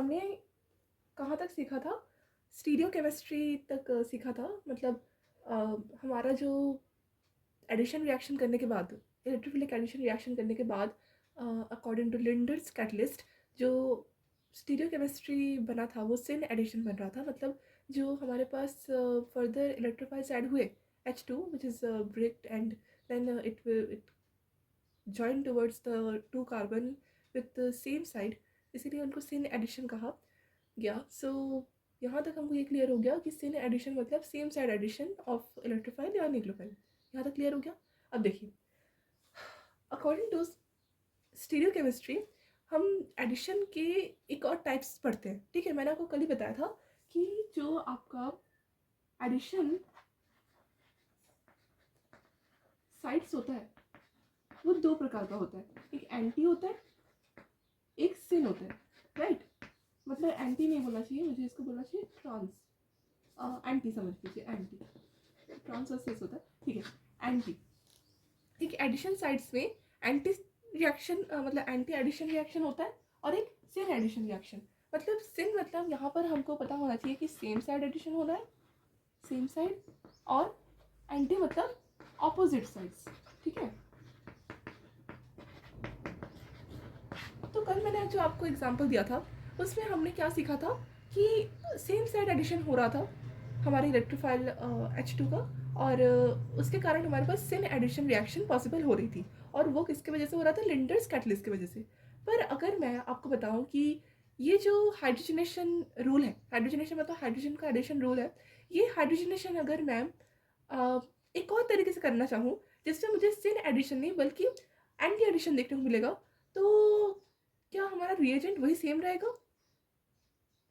हमने कहाँ तक सीखा था? स्टीरियो केमिस्ट्री तक सीखा था। मतलब हमारा जो एडिशन रिएक्शन करने के बाद, इलेक्ट्रोफिलिक एडिशन रिएक्शन करने के बाद, अकॉर्डिंग टू लिंडर्स कैटलिस्ट, जो स्टीरियो केमिस्ट्री बना था वो सिन एडिशन बन रहा था। मतलब जो हमारे पास फर्दर इलेक्ट्रोफाइल्स ऐड हुए, H2 which is bricked and then it joined towards the two carbon with the same side, इसीलिए उनको सिन एडिशन कहा गया। सो यहाँ तक हमको ये क्लियर हो गया कि सिन एडिशन मतलब same side addition of electrophile या न्यूक्लियोफाइल। यहाँ तक क्लियर हो गया। अब देखिए, अकॉर्डिंग टू स्टीरियो केमिस्ट्री हम एडिशन के एक और टाइप्स पढ़ते हैं। ठीक है, मैंने आपको कल ही बताया था कि जो आपका एडिशन साइट्स होता है वो दो प्रकार का होता है। एक एंटी होता है, एक सिन होता है, राइट? मतलब एंटी नहीं बोलना चाहिए, मुझे इसको बोलना चाहिए ट्रांस, एंटी समझ लीजिए, एंटी। ट्रांस और सिस होता है, ठीक है। एंटी एक एडिशन साइड्स में एंटी रिएक्शन मतलब एंटी एडिशन रिएक्शन होता है, और एक सिन एडिशन रिएक्शन। मतलब सिन मतलब यहाँ पर हमको पता होना चाहिए कि सेम साइड एडिशन होना है, सेम साइड, और एंटी मतलब ऑपोजिट साइड्स। ठीक है, तो कल मैंने जो आपको एग्जांपल दिया था उसमें हमने क्या सीखा था कि सेम साइड एडिशन हो रहा था हमारे इलेक्ट्रोफाइल H2 का, और उसके कारण हमारे पास सिन एडिशन रिएक्शन पॉसिबल हो रही थी। और वो किसकी वजह से हो रहा था? लिंडर्स कैटलिस्ट की वजह से। पर अगर मैं आपको बताऊं कि ये जो हाइड्रोजनेशन रूल है, हाइड्रोजनेशन मतलब हाइड्रोजन का एडिशन रूल है, ये हाइड्रोजनेशन अगर मैं एक और तरीके से करना चाहूँ जिसमें मुझे सिन एडिशन नहीं बल्कि एंटी एडिशन देखने को मिलेगा, तो क्या हमारा रिएजेंट वही सेम रहेगा?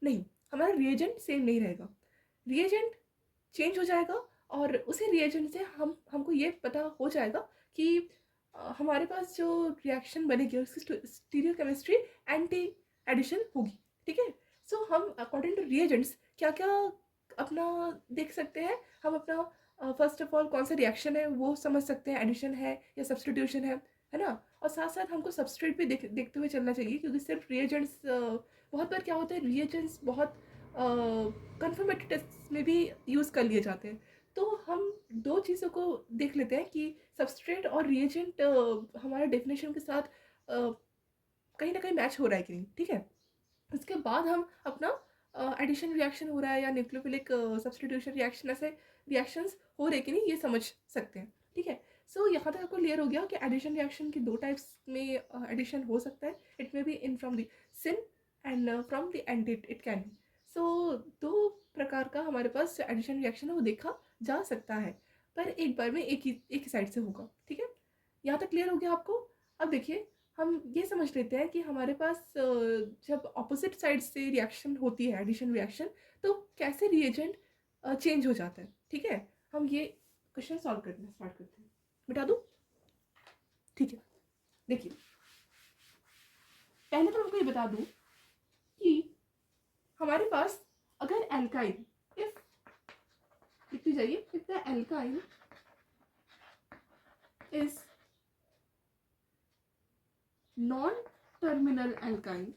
नहीं, हमारा रिएजेंट सेम नहीं रहेगा, रिएजेंट चेंज हो जाएगा। और उसी रिएजेंट से हमको ये पता हो जाएगा कि हमारे पास जो रिएक्शन बनेगी उसकी स्टीरियो केमिस्ट्री एंटी एडिशन होगी। ठीक है, सो हम अकॉर्डिंग टू रिएजेंट्स क्या क्या अपना देख सकते हैं। हम अपना फर्स्ट ऑफ ऑल कौन सा रिएक्शन है वो समझ सकते हैं, एडिशन है या सब्सटीट्यूशन है ना। और साथ साथ हमको सबस्ट्रेट भी देखते हुए चलना चाहिए, क्योंकि सिर्फ रिएजेंट्स बहुत बार क्या होता है, रिएजेंट्स बहुत कंफर्मेटरी टेस्ट में भी यूज़ कर लिए जाते हैं। तो हम दो चीज़ों को देख लेते हैं कि सबस्ट्रेट और रिएजेंट हमारे डेफिनेशन के साथ कहीं ना कहीं मैच हो रहा है कि नहीं। ठीक है, इसके बाद हम अपना एडिशन रिएक्शन हो रहा है या न्यूक्लियोफिलिक सब्स्टिट्यूशन रिएक्शन, ऐसे रिएक्शंस हो रहे कि नहीं ये समझ सकते हैं। ठीक है, सो यहाँ तक आपको क्लियर हो गया कि एडिशन रिएक्शन की दो टाइप्स में एडिशन हो सकता है। It may be in from the syn and from the anti it can be. So दो प्रकार का हमारे पास एडिशन रिएक्शन है वो देखा जा सकता है, पर एक बार में एक ही साइड से होगा। ठीक है, यहाँ तक क्लियर हो गया आपको? अब देखिए, हम ये समझ लेते हैं कि हमारे पास जब ऑपोजिट साइड से रिएक्शन होती है, एडिशन रिएक्शन, तो कैसे रिएजेंट चेंज हो जाता है। ठीक है, हम ये क्वेश्चन सॉल्व करना स्टार्ट करते हैं। मिटा दूँ? ठीक है, देखिए, पहले तो हमको ये बता दूँ कि हमारे पास अगर एल्काइन, इफ लिखती जाइए, if the alkyne is non-terminal alkyne,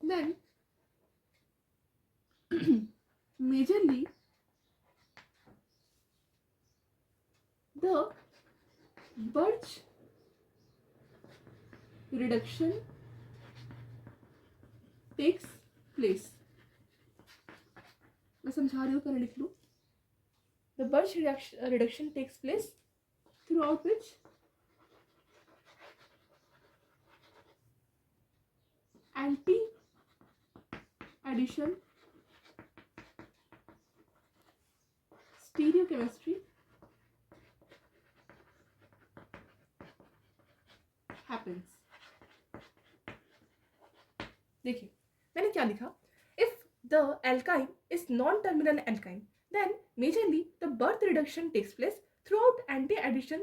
then majorly the Birch reduction takes place. मैं समझा रही हूँ, पहले लिख लूँ। The Birch reduction takes place throughout which anti-addition stereochemistry happens. देखिए, मैंने क्या लिखा? If the alkyne is non-terminal alkyne, then majorly the birth reduction takes place throughout anti-addition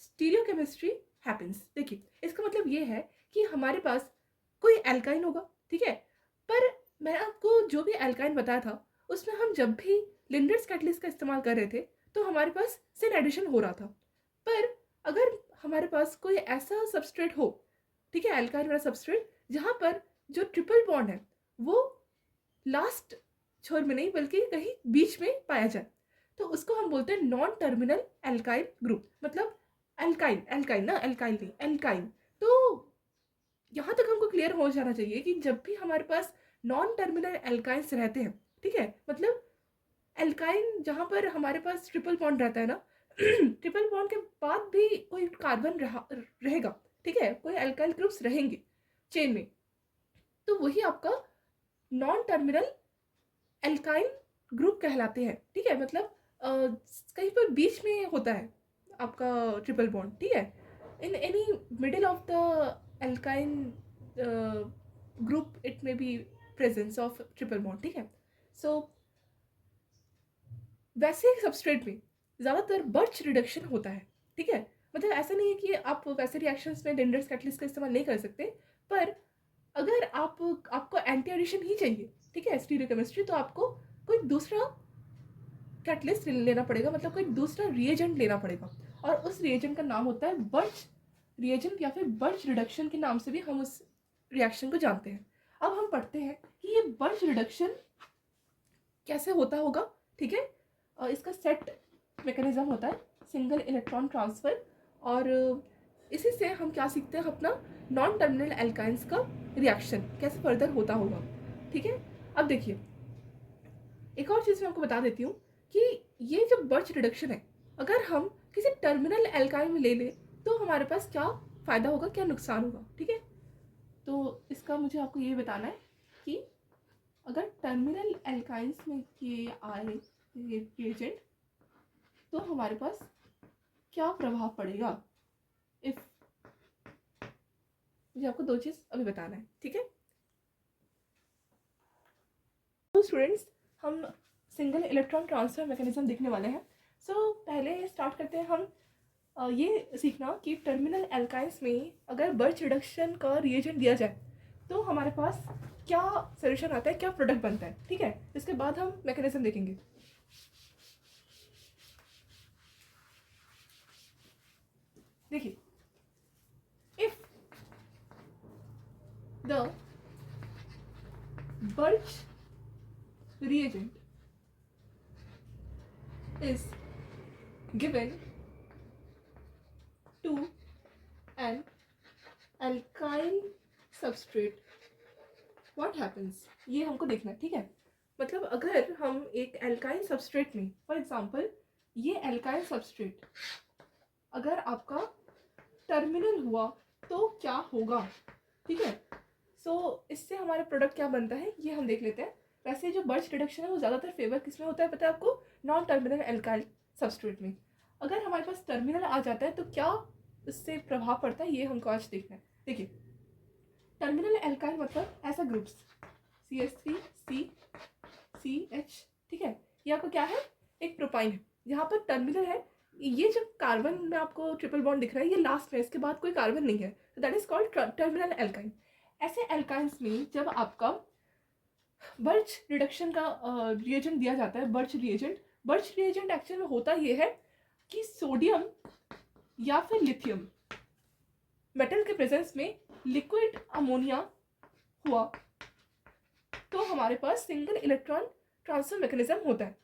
stereochemistry happens. देखिए, इसका मतलब ये है कि हमारे पास कोई एल्काइन होगा, ठीक है, पर मैं आपको जो भी एल्काइन बताया था उसमें हम जब भी लिंडर्स कैटलिस्ट का इस्तेमाल कर रहे थे तो हमारे पास सिन एडिशन हो रहा था। पर अगर हमारे पास कोई ऐसा सबस्ट्रेट हो, ठीक है, एल्काइल वाला सबस्ट्रेट, जहाँ पर जो ट्रिपल बॉन्ड है वो लास्ट छोर में नहीं बल्कि कहीं बीच में पाया जाए, तो उसको हम बोलते हैं नॉन टर्मिनल एल्काइल ग्रुप। मतलब एल्काइल, एल्काइल ना, एल्काइल नहीं, एल्काइल। तो यहाँ तक हमको क्लियर हो जाना चाहिए कि जब भी हमारे पास नॉन टर्मिनल एल्काइल्स रहते हैं, ठीक है, मतलब एल्काइन जहाँ पर हमारे पास ट्रिपल बॉन्ड रहता है ना, ट्रिपल बॉन्ड के बाद भी कोई कार्बन रहेगा, ठीक है, कोई एल्काइल ग्रुप्स रहेंगे चेन में, तो वही आपका नॉन टर्मिनल एल्काइन ग्रुप कहलाते हैं, ठीक है। मतलब कहीं पर बीच में होता है आपका ट्रिपल बॉन्ड, ठीक है, in any middle of the alkyne group it may B presence of triple bond, ठीक है। सो वैसे सबस्ट्रेट में ज़्यादातर बर्च रिडक्शन होता है, ठीक है। मतलब ऐसा नहीं है कि आप वैसे रिएक्शंस में लिंडर्स कैटलिस्ट का इस्तेमाल नहीं कर सकते, पर अगर आपको एंटी एडिशन ही चाहिए, ठीक है, स्टीरियोकेमिस्ट्री, तो आपको कोई दूसरा कैटलिस्ट लेना पड़ेगा, मतलब कोई दूसरा रिएजेंट लेना पड़ेगा, और उस रिएजेंट का नाम होता है बर्च रिएजेंट, या फिर बर्च रिडक्शन के नाम से भी हम उस रिएक्शन को जानते हैं। अब हम पढ़ते हैं कि ये बर्च रिडक्शन कैसे होता होगा, ठीक है। इसका सेट मैकेनिज्म होता है सिंगल इलेक्ट्रॉन ट्रांसफर, और इसी से हम क्या सीखते हैं, अपना नॉन टर्मिनल एल्काइंस का रिएक्शन कैसे फर्दर होता होगा, ठीक है। अब देखिए, एक और चीज़ मैं आपको बता देती हूँ कि ये जो बर्च रिडक्शन है, अगर हम किसी टर्मिनल एल्काइन में ले लें तो हमारे पास क्या फ़ायदा होगा, क्या नुकसान होगा, ठीक है। तो इसका मुझे आपको ये बताना है कि अगर टर्मिनल एल्काइंस में किए आए ये रिएजेंट, तो हमारे पास क्या प्रभाव पड़ेगा। इफ मुझे आपको दो चीज़ अभी बताना है, ठीक है। तो स्टूडेंट्स, हम सिंगल इलेक्ट्रॉन ट्रांसफर मैकेनिज्म देखने वाले हैं। सो पहले स्टार्ट करते हैं हम ये सीखना कि टर्मिनल एल्काइंस में अगर बर्च रिडक्शन का रिएजेंट दिया जाए तो हमारे पास क्या सोल्यूशन आता है, क्या प्रोडक्ट बनता है, ठीक है। इसके बाद हम मैकेनिज्म देखेंगे। देखिए, if the birch reagent is given to an alkyl substrate, what happens, ये हमको देखना है, ठीक है। मतलब अगर हम एक एल्काइल सबस्ट्रेट में, फॉर एग्जांपल ये एल्काइल सबस्ट्रेट अगर आपका टर्मिनल हुआ तो क्या होगा, ठीक है। सो इससे हमारा प्रोडक्ट क्या बनता है ये हम देख लेते हैं। वैसे जो बर्च रिडक्शन है वो ज़्यादातर फेवर किस में होता है पता है आपको, नॉन टर्मिनल एल्काइल सबस्ट्रेट में। अगर हमारे पास टर्मिनल आ जाता है तो क्या इससे प्रभाव पड़ता है ये हमको आज देखना है। देखिए, टर्मिनल एल्काइल मतलब ऐसा ग्रुप्स CH3 CH, ठीक है, ये आपको क्या है, एक प्रोपाइन है जहाँ पर टर्मिनल है। ये जो कार्बन में आपको ट्रिपल बॉन्ड दिख रहा है ये लास्ट में, इसके बाद कोई कार्बन नहीं है, तो that is called terminal alkyne. ऐसे एल्काइंस में जब आपका बर्च रिडक्शन का रिएजेंट दिया जाता है, बर्च रिएजेंट एक्चुअली में होता ये है कि सोडियम या फिर लिथियम मेटल के प्रेजेंस में लिक्विड अमोनिया हुआ तो हमारे पास सिंगल इलेक्ट्रॉन ट्रांसफर मैकेनिज्म होता है।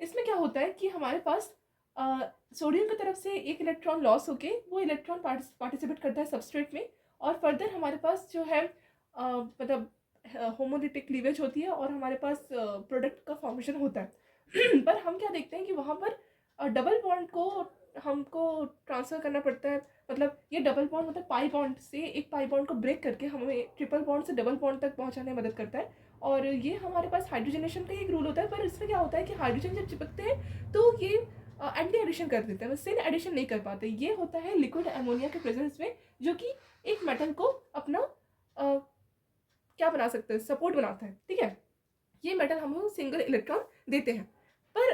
इसमें क्या होता है कि हमारे पास सोडियम की तरफ से एक इलेक्ट्रॉन लॉस होके वो इलेक्ट्रॉन पार्टिसिपेट करता है सबस्ट्रेट में, और फर्दर हमारे पास जो है मतलब होमोलिटिक क्लीवेज होती है और हमारे पास प्रोडक्ट का फॉर्मेशन होता है। पर हम क्या देखते हैं कि वहाँ पर डबल बॉन्ड को हमको ट्रांसफ़र करना पड़ता है। मतलब ये डबल बॉन्ड मतलब पाई बॉन्ड से एक पाई बॉन्ड को ब्रेक करके हमें ट्रिपल बॉन्ड से डबल बॉन्ड तक पहुँचाने में मदद करता है। और ये हमारे पास हाइड्रोजनेशन का एक रूल होता है, पर इसमें क्या होता है कि हाइड्रोजन जब चिपकते हैं तो ये एंटी एडिशन कर देते हैं, सिन एडिशन नहीं कर पाते। ये होता है लिक्विड अमोनिया के प्रेजेंस में, जो कि एक मेटल को अपना क्या बना सकते हैं, सपोर्ट बनाता है, ठीक है। ये मेटल हम सिंगल इलेक्ट्रॉन देते हैं। पर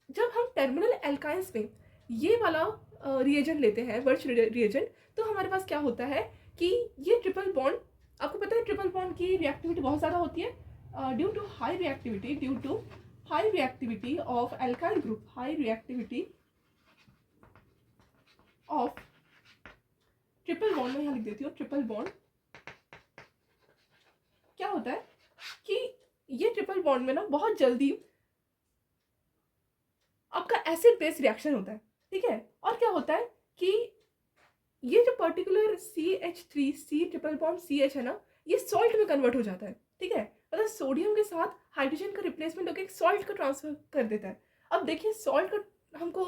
जब हम टर्मिनल एल्काइंस में ये वाला रिएजेंट लेते हैं, बर्च रिएजेंट, तो हमारे पास क्या होता है कि ये ट्रिपल बॉन्ड, आपको पता है ट्रिपल बॉन्ड की रिएक्टिविटी बहुत ज़्यादा होती है due to high reactivity of alkyl group, high reactivity of triple bond में यहाँ लिख देती हूँ, ट्रिपल बॉन्ड क्या होता है कि ये ट्रिपल बॉन्ड में ना बहुत जल्दी आपका एसिड बेस रिएक्शन होता है, ठीक है। और क्या होता है कि ये जो particular CH3 triple bond CH है ना, ये सॉल्ट में कन्वर्ट हो जाता है, ठीक है। मतलब सोडियम के साथ हाइड्रोजन का रिप्लेसमेंट होकर एक सॉल्ट का ट्रांसफर कर देता है। अब देखिए सॉल्ट का हमको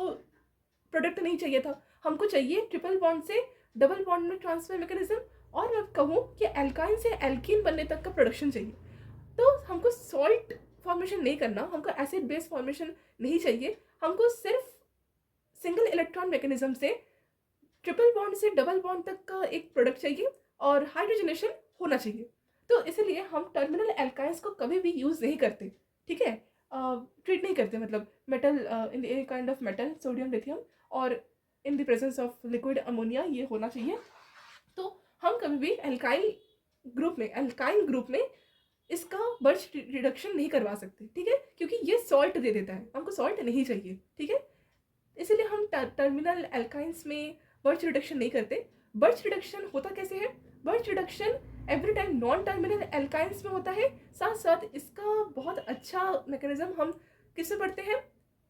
प्रोडक्ट नहीं चाहिए था, हमको चाहिए ट्रिपल बॉन्ड से डबल बॉन्ड में ट्रांसफर मैकेनिज्म, और मैं कहूँ कि एल्काइन से एल्कीन बनने तक का प्रोडक्शन चाहिए। तो हमको सॉल्ट फॉर्मेशन नहीं करना, हमको एसिड बेस फॉर्मेशन नहीं चाहिए, हमको सिर्फ सिंगल इलेक्ट्रॉन मैकेनिज्म से ट्रिपल बॉन्ड से डबल बॉन्ड तक का एक प्रोडक्ट चाहिए और हाइड्रोजनेशन होना चाहिए। तो इसलिए हम टर्मिनल एल्काइंस को कभी भी यूज़ नहीं करते, ठीक है। ट्रीट नहीं करते, मतलब metal in a kind of metal sodium lithium और in the presence of liquid ammonia ये होना चाहिए। तो हम कभी भी एल्काइन ग्रुप में इसका बर्च रिडक्शन नहीं करवा सकते, ठीक है, क्योंकि ये सॉल्ट दे देता है, हमको सॉल्ट नहीं चाहिए, ठीक है। इसीलिए हम टर्मिनल एल्काइंस में बर्च रिडक्शन नहीं करते। बर्च रिडक्शन होता कैसे है? Birch reduction every time non terminal alkynes में होता है। साथ साथ इसका बहुत अच्छा मैकेनिज्म हम किससे पढ़ते हैं?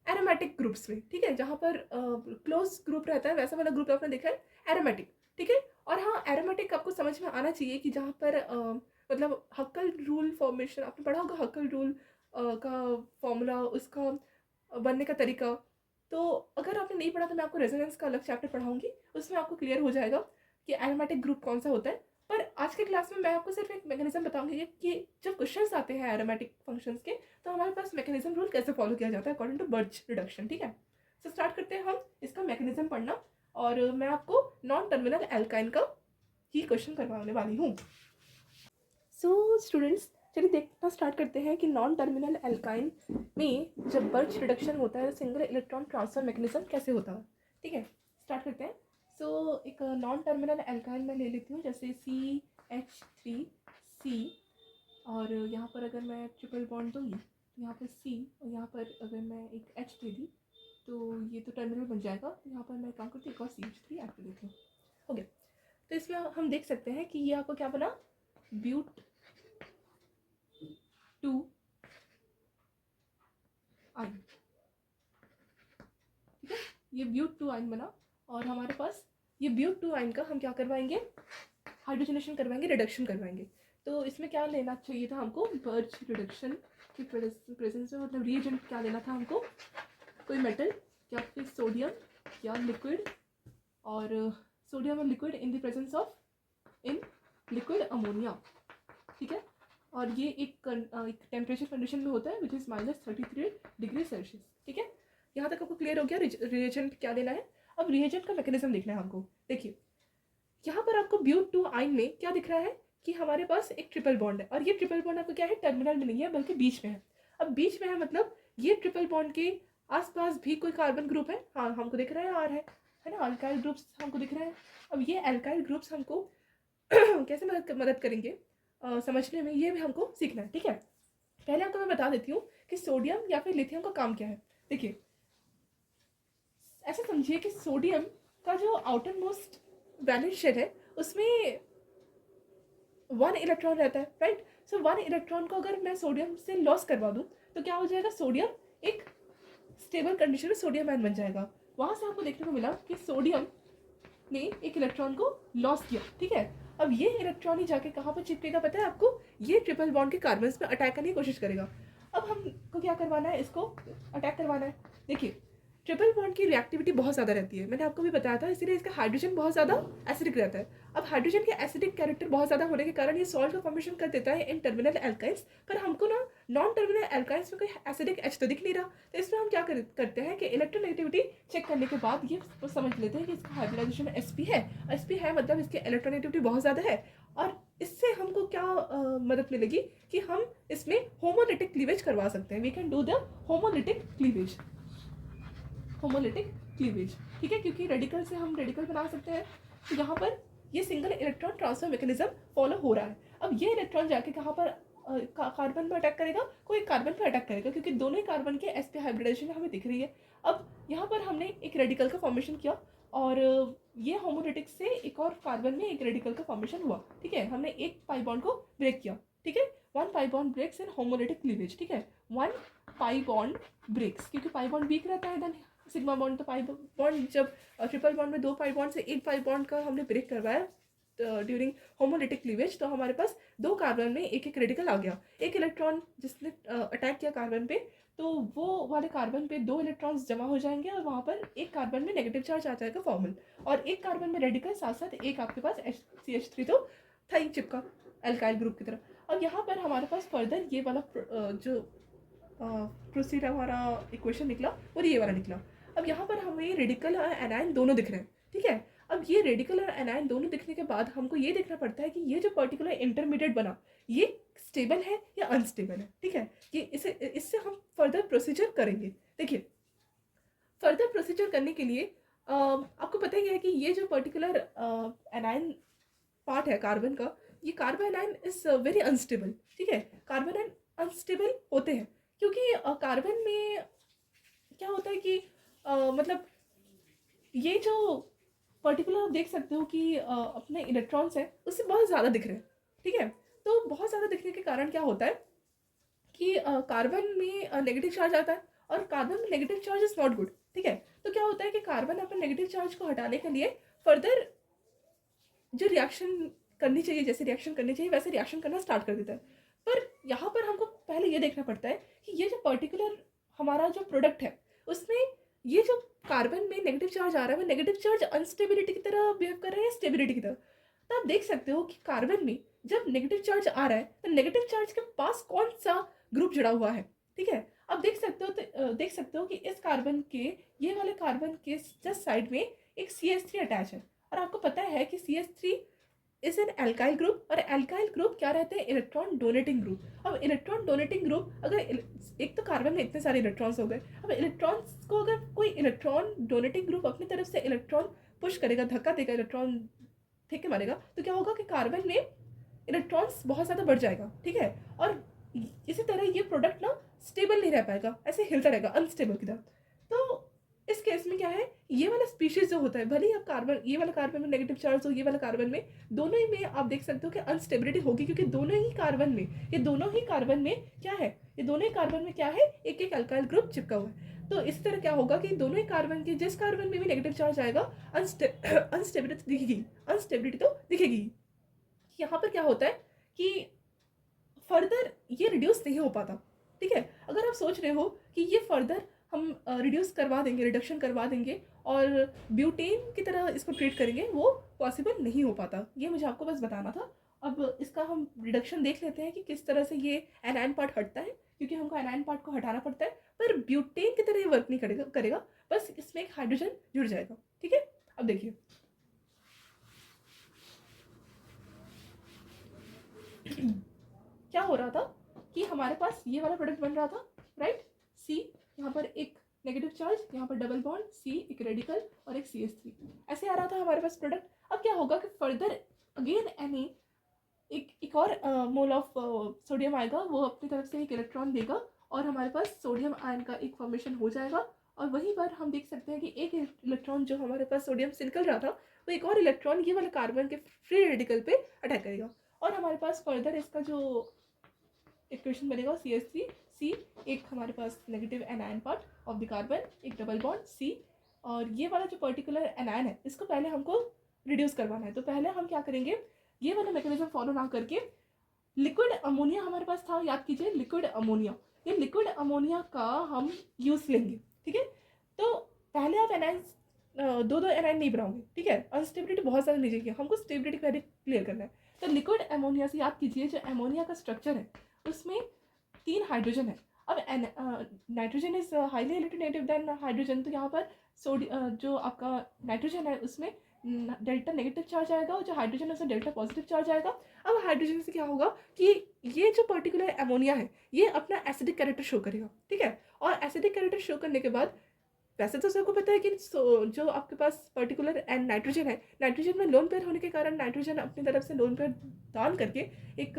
एरोमेटिक ग्रुप्स में, ठीक है, जहाँ पर क्लोज ग्रुप रहता है, वैसा वाला ग्रुप आपने देखा है एरोमेटिक, ठीक है। और हाँ, एरोमेटिक आपको समझ में आना चाहिए कि जहाँ पर मतलब हक्कल रूल फॉर्मेशन आपने पढ़ा होगा, हक्कल रूल का फॉर्मूला, उसका बनने का तरीका। तो अगर आपने नहीं पढ़ा तो मैं आपको रेजोनेंस का अलग चैप्टर पढ़ाऊंगी, उसमें आपको क्लियर हो जाएगा कि एरोमेटिक ग्रुप कौन सा होता है। पर आज के क्लास में मैं आपको सिर्फ एक मैकेनिज्म बताऊंगी कि जब क्वेश्चंस आते हैं एरोमेटिक फंक्शंस के, तो हमारे पास मैकेनिज्म रूल कैसे फॉलो किया जाता है अकॉर्डिंग टू बर्च रिडक्शन, ठीक है। सो स्टार्ट करते हैं हम इसका मैकेनिज्म पढ़ना, और मैं आपको नॉन टर्मिनल एल्काइन का ही क्वेश्चन करवाने वाली हूँ। सो स्टूडेंट्स, चलिए देखना स्टार्ट करते हैं कि नॉन टर्मिनल एल्काइन में जब बर्च रिडक्शन होता है सिंगल इलेक्ट्रॉन ट्रांसफर मैकेनिज्म कैसे होता है, ठीक है। स्टार्ट करते हैं। सो एक नॉन टर्मिनल एल्काइन मैं ले लेती हूँ, जैसे CH3C, और यहाँ पर अगर मैं ट्रिपल बॉन्ड दूँगी तो यहाँ पर C, और यहाँ पर अगर मैं एक H दे दी तो ये तो टर्मिनल बन जाएगा। तो यहाँ पर मैं काम करती हूँ एक और CH3 ऐड कर देती हूँ, हो गया। तो इसमें हम देख सकते हैं कि ये आपको क्या बना, ब्यूट 2 आयन, ठीक है, ये ब्यूट 2 आयन बना। और हमारे पास ये ब्यूट 2 आयन का हम क्या करवाएंगे, हाइड्रोजनेशन करवाएंगे, रिडक्शन करवाएंगे। तो इसमें क्या लेना चाहिए था हमको, बर्च रिडक्शन की प्रेजेंस में, मतलब रिएजेंट क्या लेना था हमको, कोई मेटल या फिर सोडियम या लिक्विड, और सोडियम और liquid in the presence of in liquid ammonia, ठीक है। और ये एक टेम्परेचर कंडीशन में होता है विच इज़ -33 डिग्री सेल्सियस, ठीक है। यहाँ तक आपको क्लियर हो गया रिएजेंट क्या लेना है। अब रिएजेंट का मैकेनिज्म देखना है हमको। देखिए यहाँ पर आपको ब्यूट 2 आयन में क्या दिख रहा है कि हमारे पास एक ट्रिपल बॉन्ड है, और ये ट्रिपल बॉन्ड आपको क्या है, टर्मिनल में नहीं है बल्कि बीच में है। अब बीच में है मतलब ये ट्रिपल बॉन्ड के आसपास भी कोई कार्बन ग्रुप है, हाँ हमको दिख रहा है आर है ना, अल्काइल ग्रुप्स हमको दिख रहे हैं। अब ये अल्काइल ग्रुप्स हमको कैसे मदद करेंगे समझने में, ये भी हमको सीखना है, ठीक है। पहले आपको मैं बता देती हूँ कि सोडियम या फिर लिथियम का काम क्या है। देखिए ऐसा समझिए कि सोडियम का जो आउटर मोस्ट वैलेंस शेल है उसमें 1 इलेक्ट्रॉन रहता है, राइट। सो 1 इलेक्ट्रॉन को अगर मैं सोडियम से लॉस करवा दूँ तो क्या हो जाएगा, सोडियम एक स्टेबल कंडीशन में सोडियम आयन बन जाएगा। वहाँ से आपको देखने को मिला कि सोडियम ने एक इलेक्ट्रॉन को लॉस किया, ठीक है। अब ये इलेक्ट्रॉन ही जाके कहाँ पर चिपकेगा पता है आपको, ये ट्रिपल बॉन्ड के कार्बन पे अटैक करने की कोशिश करेगा। अब हमको क्या करवाना है, इसको अटैक करवाना है। देखिए ट्रिपल बॉन्ड की रिएक्टिविटी बहुत ज़्यादा रहती है, मैंने आपको भी बताया था, इसीलिए इसका हाइड्रोजन बहुत ज़्यादा एसिडिक रहता है। अब हाइड्रोजन के एसिडिक कैरेक्टर बहुत ज़्यादा होने के कारण ये सॉल्ट का फॉर्मेशन कर देता है इन टर्मिनल एल्काइंस, पर हमको ना नॉन टर्मिनल एल्काइंस में कोई एसिडिक एच तो दिख नहीं रहा। तो इसमें हम क्या करते हैं कि इलेक्ट्रोनेगेटिविटी चेक करने के बाद ये समझ लेते हैं कि इसका हाइब्रिडाइजेशन sp है, मतलब इसकी इलेक्ट्रोनेगेटिविटी बहुत ज़्यादा है। और इससे हमको क्या मदद मिलेगी कि हम इसमें होमोलिटिक क्लीवेज करवा सकते हैं, we can do the homolytic cleavage, ठीक है, क्योंकि रेडिकल से हम रेडिकल बना सकते हैं। तो यहाँ पर ये single electron transfer mechanism follow हो रहा है। अब ये इलेक्ट्रॉन जाके कहाँ पर कार्बन पर अटैक करेगा, कोई कार्बन पर अटैक करेगा, क्योंकि दोनों ही कार्बन के sp हाइब्रिडाइजेशन हमें दिख रही है। अब यहाँ पर हमने एक रेडिकल का फॉर्मेशन किया, और ये होमोलिटिक से एक और कार्बन में एक रेडिकल का फॉर्मेशन हुआ, ठीक है। हमने एक पाई बॉन्ड को ब्रेक किया, ठीक है। वन पाई बॉन्ड ब्रेक्स इन होमोलिटिक क्लीवेज, ठीक है। वन पाई बॉन्ड ब्रेक्स, क्योंकि पाई बॉन्ड वीक रहता है, देन सिग्मा बॉन्ड, तो पाई बॉन्ड जब ट्रिपल बॉन्ड में 2 पाई बॉन्ड से 1 पाई बॉन्ड का हमने ब्रेक करवाया ड्यूरिंग होमोलिटिक क्लीवेज, तो हमारे पास 2 कार्बन में एक रेडिकल आ गया। एक इलेक्ट्रॉन जिसने अटैक किया कार्बन पे, तो वो वाले कार्बन पे 2 इलेक्ट्रॉन्स जमा हो जाएंगे और वहाँ पर एक कार्बन में नेगेटिव चार्ज आ जाएगा फॉर्मल, और एक कार्बन में रेडिकल, साथ साथ एक आपके पास CH3 तो था ही चिपका एल्काइल ग्रुप की तरह। अब यहाँ पर हमारे पास फर्दर ये वाला जो प्रोसीड हमारा इक्वेशन निकला और ये वाला निकला। अब यहाँ पर हमें रेडिकल और एनायन दोनों दिख रहे हैं, ठीक है। अब ये रेडिकल और एनायन दोनों दिखने के बाद हमको ये देखना पड़ता है कि ये जो पर्टिकुलर इंटरमीडिएट बना, ये स्टेबल है या अनस्टेबल है, ठीक है। ये इससे हम फर्दर प्रोसीजर करेंगे। देखिए, फर्दर प्रोसीजर करने के लिए आपको पता ही है कि ये जो पर्टिकुलर एनायन पार्ट है कार्बन का, ये carbon anion is very unstable, ठीक है। कार्बन एनायन अनस्टेबल होते हैं क्योंकि कार्बन में क्या होता है कि मतलब ये जो पर्टिकुलर आप देख सकते हो कि अपने इलेक्ट्रॉन्स हैं उससे बहुत ज़्यादा दिख रहे हैं, ठीक है। तो बहुत ज़्यादा दिखने के कारण क्या होता है कि कार्बन में नेगेटिव चार्ज आता है, और कार्बन में negative charge is not good, ठीक है। तो क्या होता है कि कार्बन अपने नेगेटिव चार्ज को हटाने के लिए फर्दर जो रिएक्शन करनी चाहिए, जैसे रिएक्शन करनी चाहिए वैसे रिएक्शन करना स्टार्ट कर देता है। पर यहाँ पर हमको पहले ये देखना पड़ता है कि ये जो पर्टिकुलर हमारा जो प्रोडक्ट है उसमें ये जो कार्बन में नेगेटिव चार्ज आ रहा है वो नेगेटिव चार्ज अनस्टेबिलिटी की तरह बिहेव कर रहे हैं, स्टेबिलिटी की तरह। तो आप देख सकते हो कि कार्बन में जब नेगेटिव चार्ज आ रहा है तो नेगेटिव चार्ज के पास कौन सा ग्रुप जुड़ा हुआ है, ठीक है। आप देख सकते हो कि इस कार्बन के, ये वाले कार्बन के जस्ट साइड में एक CH3 अटैच है, और आपको पता है कि CH3 is an alkyl group, और एल्काइल ग्रुप क्या रहते हैं, इलेक्ट्रॉन डोनेटिंग ग्रुप। अब इलेक्ट्रॉन डोनेटिंग ग्रुप, अगर एक तो कार्बन में इतने सारे इलेक्ट्रॉन्स हो गए, अब इलेक्ट्रॉन्स को अगर कोई इलेक्ट्रॉन डोनेटिंग ग्रुप अपनी तरफ से इलेक्ट्रॉन पुश करेगा, धक्का देगा, इलेक्ट्रॉन फेंक के मारेगा, तो क्या होगा कि कार्बन में इलेक्ट्रॉन्स बहुत ज़्यादा बढ़ जाएगा, ठीक है। और इसी तरह ये प्रोडक्ट ना स्टेबल नहीं रह पाएगा, ऐसे हिलता रहेगा अनस्टेबल की तरह। तो इस केस में क्या है, ये वाला स्पीशीज जो होता है, भले ही आप कार्बन, ये वाला कार्बन में नेगेटिव चार्ज हो, ये वाला कार्बन में, दोनों ही में आप देख सकते हो कि अनस्टेबिलिटी होगी, क्योंकि दोनों ही कार्बन में, ये दोनों ही कार्बन में क्या है, ये दोनों ही कार्बन में क्या है, एक एक अल्काइल ग्रुप चिपका हुआ है। तो इस तरह क्या होगा कि दोनों ही कार्बन के, जिस कार्बन में भी नेगेटिव चार्ज आएगा अनस्टेबिलिटी दिखेगी, अनस्टेबिलिटी तो दिखेगी। यहाँ पर क्या होता है कि फर्दर ये रिड्यूस नहीं हो पाता, ठीक है। अगर आप सोच रहे हो कि ये फर्दर हम रिड्यूस करवा देंगे, रिडक्शन करवा देंगे और ब्यूटेन की तरह इसको ट्रीट करेंगे, वो पॉसिबल नहीं हो पाता। ये मुझे आपको बस बताना था। अब इसका हम रिडक्शन देख लेते हैं कि किस तरह से ये एनायन पार्ट हटता है, क्योंकि हमको एनायन पार्ट को हटाना पड़ता है, पर ब्यूटेन की तरह ये वर्क नहीं करेगा, बस इसमें एक हाइड्रोजन जुड़ जाएगा, ठीक है। अब देखिए क्या हो रहा था कि हमारे पास ये वाला प्रोडक्ट बन रहा था, राइट। C यहाँ पर एक नेगेटिव चार्ज, यहाँ पर डबल बॉन्ड, C एक रेडिकल और एक CH3, ऐसे आ रहा था हमारे पास प्रोडक्ट। अब क्या होगा कि फर्दर अगेन Na एक और मोल ऑफ सोडियम आएगा, वो अपनी तरफ से एक इलेक्ट्रॉन देगा और हमारे पास सोडियम आयन का एक फॉर्मेशन हो जाएगा। और वहीं पर हम देख सकते हैं कि एक इलेक्ट्रॉन जो हमारे पास सोडियम से निकल रहा था, वो एक और इलेक्ट्रॉन ये वाले कार्बन के फ्री रेडिकल पे अटैक करेगा, और हमारे पास फर्दर इसका जो इक्वेशन बनेगा CH3C, एक हमारे पास negative anion part of the carbon, एक डबल बॉन्ड C, और ये वाला जो पर्टिकुलर एनायन है इसको पहले हमको रिड्यूस करवाना है। तो पहले हम क्या करेंगे, ये वाला मैकेनिज्म फॉलो ना करके लिक्विड अमोनिया हमारे पास था, याद कीजिए लिक्विड अमोनिया, ये लिक्विड अमोनिया का हम यूज़ लेंगे, ठीक है। तो पहले आप एनायन दो एनायन नहीं बनाओगे, ठीक है, अनस्टेबिलिटी बहुत ज़्यादा नहीं चाहिए, हमको स्टेबिलिटी पहले क्लियर करना है। तो लिक्विड अमोनिया से याद कीजिए, जो अमोनिया का स्ट्रक्चर है उसमें 3 हाइड्रोजन है। अब nitrogen is highly electronegative than hydrogen, तो यहाँ पर जो आपका नाइट्रोजन है उसमें डेल्टा नेगेटिव चार्ज आएगा, और जो हाइड्रोजन है उसमें डेल्टा पॉजिटिव चार्ज आएगा। अब हाइड्रोजन से क्या होगा कि ये जो पर्टिकुलर अमोनिया है ये अपना एसिडिक कैरेक्टर शो करेगा, ठीक है। और एसिडिक कैरेक्टर शो करने के बाद, वैसे तो सबको पता है कि जो आपके पास पर्टिकुलर एंड नाइट्रोजन है, नाइट्रोजन में लोन पेयर होने के कारण नाइट्रोजन अपनी तरफ से लोन पेयर दान करके एक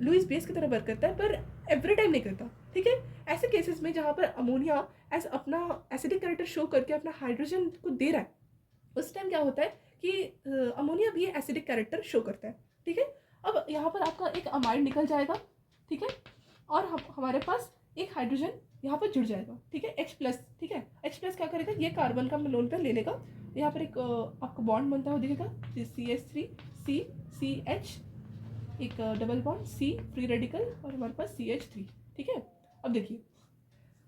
लुईस बेस की तरह वर्क करता है, पर एवरी टाइम नहीं करता, ठीक है। ऐसे केसेस में जहाँ पर अमोनिया एज अपना एसिडिक कैरेक्टर शो करके अपना हाइड्रोजन को दे रहा है, उस टाइम क्या होता है कि अमोनिया भी एसिडिक कैरेक्टर शो करता है, ठीक है। अब यहाँ पर आपका एक अमाइड निकल जाएगा, ठीक है, और हमारे पास एक हाइड्रोजन यहाँ पर जुड़ जाएगा, ठीक है, H+, ठीक है। H+ क्या करेगा, ये कार्बन का लोन पे ले लेगा, यहाँ पर एक आपको बॉन्ड बनता हुआ दिखेगा, CH3 CH, एक double bond C free radical, और हमारे पास CH3, ठीक है। अब देखिए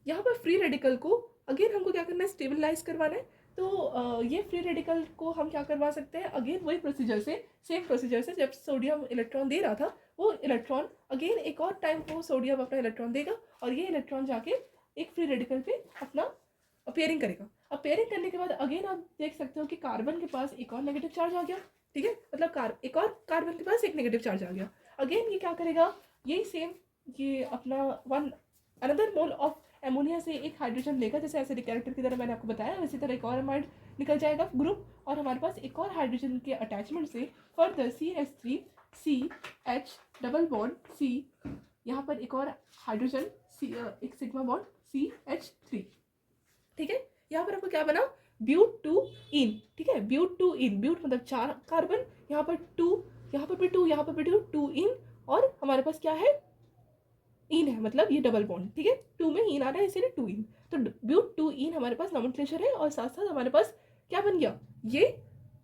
यहाँ पर फ्री रेडिकल को अगेन हमको क्या करना है, स्टेबलाइज करवाना है। तो ये फ्री रेडिकल को हम क्या करवा सकते हैं, अगेन वही प्रोसीजर से, सेम प्रोसीजर से जब सोडियम इलेक्ट्रॉन दे रहा था, वो इलेक्ट्रॉन अगेन एक और टाइम को सोडियम अपना इलेक्ट्रॉन देगा, और ये इलेक्ट्रॉन जाके एक फ्री रेडिकल पे अपना अपेयरिंग करेगा। अपेयरिंग करने के बाद अगेन आप देख सकते हो कि कार्बन के पास एक और नेगेटिव चार्ज आ गया, ठीक है, मतलब एक और कार्बन के पास एक नेगेटिव चार्ज आ गया। अगेन ये क्या करेगा, यही सेम, ये अपना अनदर मोल ऑफ एमोनिया से एक हाइड्रोजन लेगा, जैसे एसिडिक कैरेक्टर की तरह मैंने आपको बताया, इसी तरह एक और अमाइड निकल जाएगा ग्रुप, और हमारे पास एक और हाइड्रोजन के अटैचमेंट से further CH3 CH double bond C, यहाँ पर एक और हाइड्रोजन एक सिग्मा बॉन्ड CH3, ठीक है। यहाँ पर आपको क्या बना, ब्यूट-2-इन, ठीक है, ब्यूट-2-इन, ब्यूट मतलब 4 कार्बन, यहाँ पर 2, यहाँ पर भी 2, यहाँ पर भी 2, 2-इन, और हमारे पास क्या है, इन है, मतलब ये डबल बॉन्ड, ठीक है, 2 में इन आ रहा है इसीलिए 2-इन, तो ब्यूट-2-इन हमारे पास नॉमेनक्लेचर है, और साथ साथ हमारे पास क्या बन गया, ये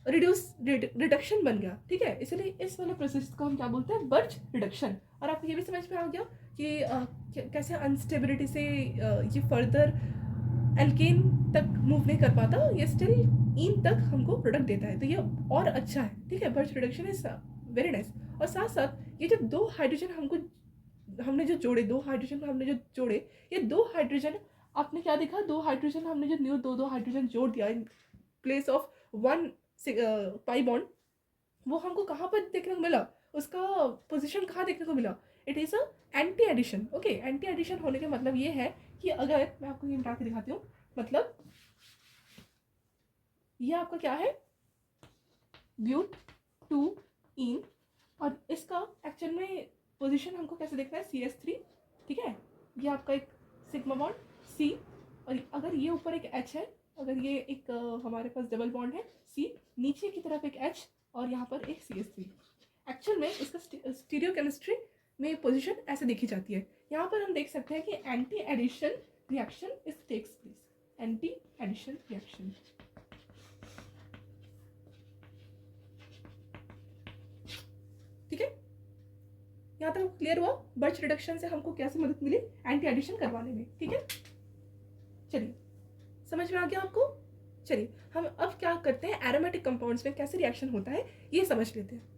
रिडक्शन बन गया, ठीक है। इसलिए इस वाले प्रोसेस को हम क्या बोलते हैं, बर्च रिडक्शन। और आपको ये भी समझ में आ गया कि कैसे अनस्टेबिलिटी से ये फर्दर एल्केन तक मूव नहीं कर पाता, ये स्टिल इन तक हमको प्रोडक्ट देता है, तो ये और अच्छा है, ठीक है। Birch reduction is very nice. और साथ साथ ये जो 2 हाइड्रोजन हमने जो जोड़े, 2 हाइड्रोजन हमने जो जोड़े, ये 2 हाइड्रोजन आपने क्या देखा, 2 हाइड्रोजन हमने जो न्यू 2 हाइड्रोजन जोड़ दिया in place of 1 pi bond, वो हमको कहाँ पर देखने को मिला, उसका पोजीशन कहाँ देखने को मिला, it is a anti addition, okay. Anti addition होने का मतलब ये है कि अगर मैं आपको ये मिटा के दिखाती हूँ, मतलब ये आपका क्या है, ब्यूट-2-इन, और इसका एक्चुअल में पोजीशन हमको कैसे देखना है, CH3, ठीक है, ये आपका एक सिग्मा बॉन्ड C, और अगर ये ऊपर एक H है, अगर ये एक हमारे पास डबल बॉन्ड है C, नीचे की तरफ एक H, और यहाँ पर एक CH3। एक्चुअल में इसका स्टीरियो केमिस्ट्री में पोजीशन ऐसे देखी जाती है। यहाँ पर हम देख सकते हैं कि anti addition reaction is takes place, anti addition reaction, ठीक है। यहाँ तक क्लियर हुआ बर्च रिडक्शन से हमको कैसे मदद मिली एंटी एडिशन करवाने में, ठीक है। चलिए समझ में आ गया आपको। चलिए हम अब क्या करते हैं, एरोमेटिक कंपाउंड्स में कैसे रिएक्शन होता है ये समझ लेते हैं।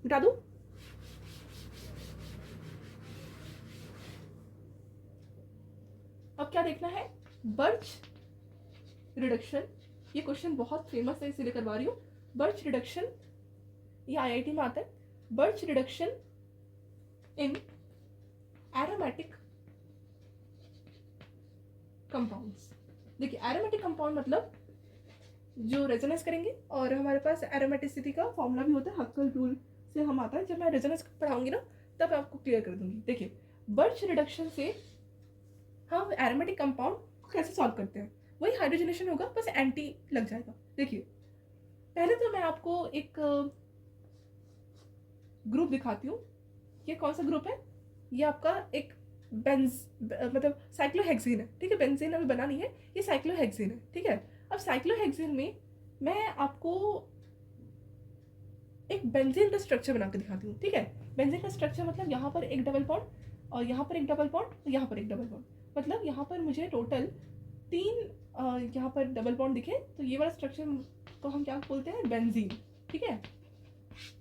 बता दूं, अब क्या देखना है, बर्च रिडक्शन, ये क्वेश्चन बहुत फेमस है इसीलिए करवा रही हूँ। बर्च रिडक्शन, ये IIT में आता है, birch reduction in aromatic compounds. देखिए एरोमेटिक कंपाउंड मतलब जो रेजोनेंस करेंगे, और हमारे पास एरोमेटिसिटी का फॉर्मूला भी होता है, हक्कल रूल से हम आता है, जब मैं रेजोनेंस पढ़ाऊंगी ना तब आपको क्लियर कर दूंगी। देखिए बर्च रिडक्शन से हम एरोमेटिक कंपाउंड को कैसे सॉल्व करते हैं, वही हाइड्रोजनेशन होगा, बस एंटी लग जाएगा। देखिए पहले तो मैं आपको एक ग्रुप दिखाती हूँ, ये कौन सा ग्रुप है, ये आपका एक मतलब साइक्लोहेक्सीन है, ठीक है, बेंजीन अभी बना नहीं है, ये साइक्लोहेक्सीन है, ठीक है। अब साइक्लोहेक्सीन में मैं आपको एक बेंजीन का स्ट्रक्चर बना के दिखाती हूँ, ठीक है। बेंजीन का स्ट्रक्चर मतलब यहाँ पर एक डबल बॉन्ड, और यहाँ पर एक डबल बॉन्ड, और यहाँ पर एक डबल बॉन्ड, मतलब यहाँ पर मुझे टोटल 3 यहाँ पर डबल बॉन्ड दिखे, तो ये वाला स्ट्रक्चर को हम क्या बोलते हैं, बेंजीन, ठीक है।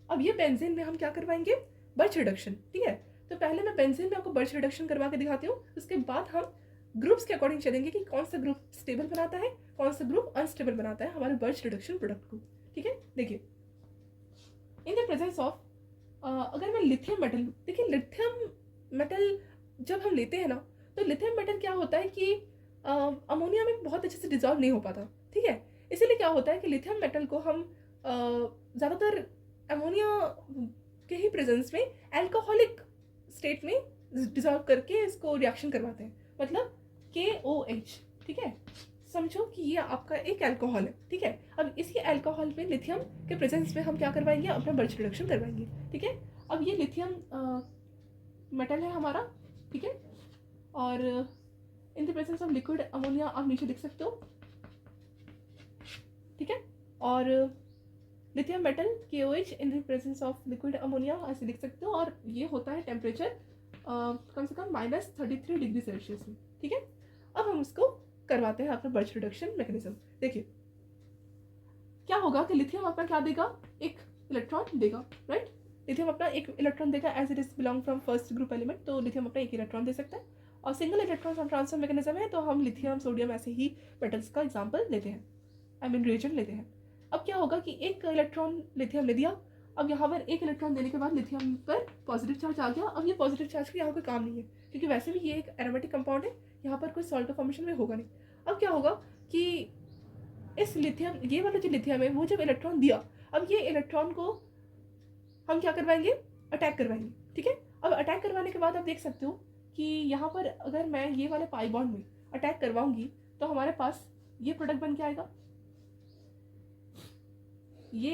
अब ये बेंजीन में हम क्या करवाएंगे, बर्च रिडक्शन, ठीक है। तो पहले मैं बेंजीन में आपको बर्च रिडक्शन करवा के दिखाती हूँ, उसके बाद हम ग्रुप्स के अकॉर्डिंग चलेंगे कि कौन सा ग्रुप स्टेबल बनाता है, कौन सा ग्रुप अनस्टेबल बनाता है हमारे बर्च रिडक्शन प्रोडक्ट को, ठीक है। देखिए इन द प्रेजेंस ऑफ, अगर मैं लिथियम मेटल, देखिए लिथियम मेटल जब हम लेते हैं ना, तो लिथियम मेटल क्या होता है कि अमोनिया में बहुत अच्छे से डिजॉल्व नहीं हो पाता, ठीक है। इसीलिए क्या होता है कि लिथियम मेटल को हम ज़्यादातर अमोनिया के ही प्रेजेंस में एल्कोहलिक स्टेट में डिजॉल्व करके इसको रिएक्शन करवाते हैं, मतलब KOH, ठीक है, समझो कि ये आपका एक अल्कोहल है, ठीक है। अब इसी अल्कोहल में लिथियम के प्रेजेंस में हम क्या करवाएंगे, अपना बर्च रिडक्शन करवाएंगे, ठीक है। अब ये लिथियम मेटल है हमारा, ठीक है। और in the presence of liquid ammonia आप नीचे लिख सकते हो, ठीक है। और lithium metal KOH in the presence of liquid ammonia ऐसे लिख सकते हो। और ये होता है टेम्परेचर कम से कम -33 डिग्री सेल्सियस में, ठीक है। अब हम इसको करवाते हैं अपना बर्च रिडक्शन मैकेनिज्म। देखिए क्या होगा कि लिथियम अपना क्या देगा, एक इलेक्ट्रॉन देगा, राइट। लिथियम अपना एक इलेक्ट्रॉन देगा as it is belong from first group element, तो लिथियम अपना एक इलेक्ट्रॉन दे सकता है। और सिंगल इलेक्ट्रॉन ट्रांसफर मैकेनिज्म है, तो हम लिथियम सोडियम ऐसे ही मेटल्स का एग्जाम्पल लेते हैं, आई मीन रिएजेंट लेते हैं। अब क्या होगा कि एक इलेक्ट्रॉन लिथियम ने दिया, अब यहाँ पर एक इलेक्ट्रॉन देने के बाद लिथियम पर पॉजिटिव चार्ज आ गया। अब ये पॉजिटिव चार्ज का यहाँ कोई काम नहीं है, क्योंकि वैसे भी ये एक एरोमेटिक कंपाउंड है, यहाँ पर कोई सॉल्ट फॉर्मेशन में होगा नहीं। अब क्या होगा कि इस लिथियम, ये वाला जो लिथियम है वो जब इलेक्ट्रॉन दिया, अब ये इलेक्ट्रॉन को हम क्या करवाएंगे, अटैक करवाएंगे, ठीक है। अब अटैक करवाने के बाद आप देख सकते हो कि यहाँ पर अगर मैं ये वाले पाई बॉन्ड में अटैक करवाऊंगी तो हमारे पास ये प्रोडक्ट बन के आएगा। ये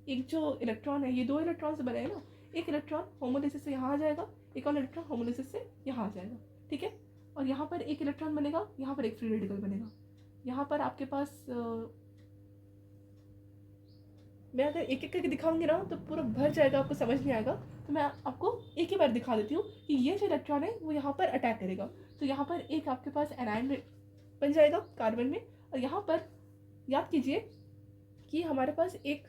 एक जो इलेक्ट्रॉन है, ये दो इलेक्ट्रॉन से बने हैं ना, एक इलेक्ट्रॉन होमोलिसिस से यहाँ आ जाएगा, एक और इलेक्ट्रॉन होमोलिसिस से यहाँ आ जाएगा, ठीक है। और यहाँ पर एक इलेक्ट्रॉन बनेगा, यहाँ पर एक फ्री रेडिकल बनेगा। यहाँ पर आपके पास मैं अगर एक एक करके दिखाऊंगी ना तो पूरा भर जाएगा, आपको समझ नहीं आएगा, तो मैं आपको एक ही बार दिखा देती हूँ कि ये जो इलेक्ट्रॉन है वो यहाँ पर अटैक करेगा। तो यहाँ पर एक आपके पास एनायन बन जाएगा कार्बन में, और यहाँ पर याद कीजिए कि हमारे पास एक